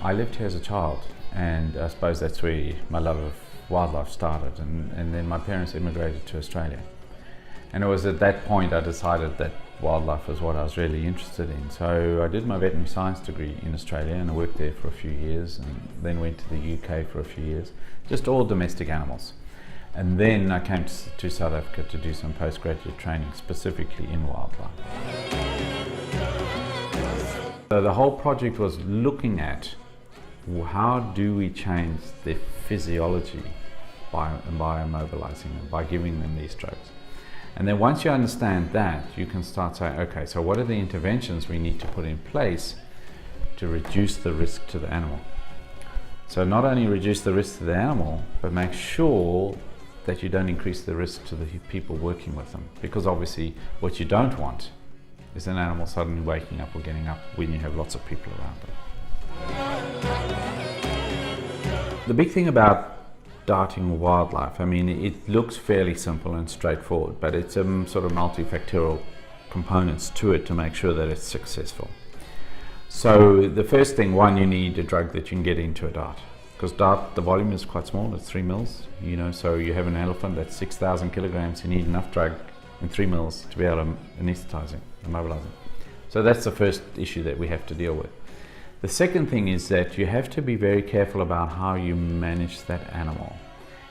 I lived here as a child, and I suppose that's where my love of wildlife started, and then my parents immigrated to Australia. And it was at that point I decided that wildlife was what I was really interested in. So I did my veterinary science degree in Australia, and I worked there for a few years, and then went to the UK for a few years, just all domestic animals. And then I came to South Africa to do some postgraduate training specifically in wildlife. So the whole project was looking at how do we change their physiology by immobilizing them, by giving them these drugs. And then once you understand that, you can start saying, okay, so what are the interventions we need to put in place to reduce the risk to the animal? So not only reduce the risk to the animal, but make sure that you don't increase the risk to the people working with them. Because obviously what you don't want is an animal suddenly waking up or getting up when you have lots of people around them. The big thing about darting wildlife, I mean, it looks fairly simple and straightforward, but it's sort of multifactorial components to it to make sure that it's successful. So the first thing, one, you need a drug that you can get into a dart, because dart, the volume is quite small, it's 3 mils, you know, so you have an elephant that's 6,000 kilograms, you need enough drug in 3 mils to be able to anesthetize it, immobilize it. So that's the first issue that we have to deal with. The second thing is that you have to be very careful about how you manage that animal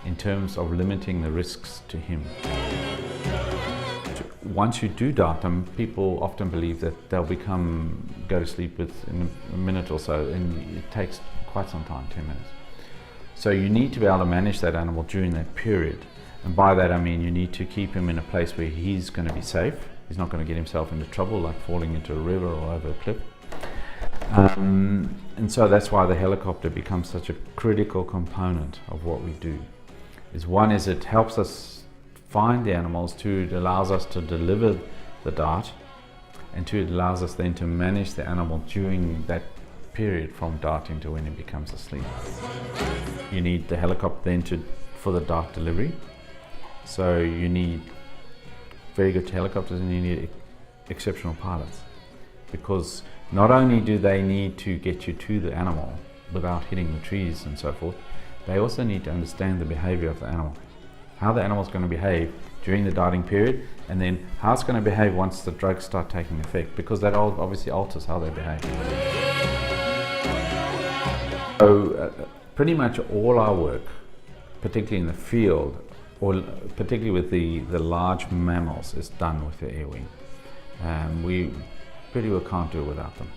in terms of limiting the risks to him. Once you do dart them, people often believe that they'll go to sleep within a minute or so, and it takes quite some time, 10 minutes. So you need to be able to manage that animal during that period. And by that I mean you need to keep him in a place where he's going to be safe. He's not going to get himself into trouble like falling into a river or over a cliff. And so that's why the helicopter becomes such a critical component of what we do. One is it helps us find the animals, two, it allows us to deliver the dart, and two, it allows us then to manage the animal during that period from darting to when it becomes asleep. You need the helicopter then for the dart delivery. So you need very good helicopters, and you need exceptional pilots, because not only do they need to get you to the animal without hitting the trees and so forth, they also need to understand the behavior of the animal, how the animal is going to behave during the darting period, and then how it's going to behave once the drugs start taking effect, because that obviously alters how they behave. So pretty much all our work, particularly in the field, or particularly with the large mammals, is done with the air wing. We pretty well can't do it without them.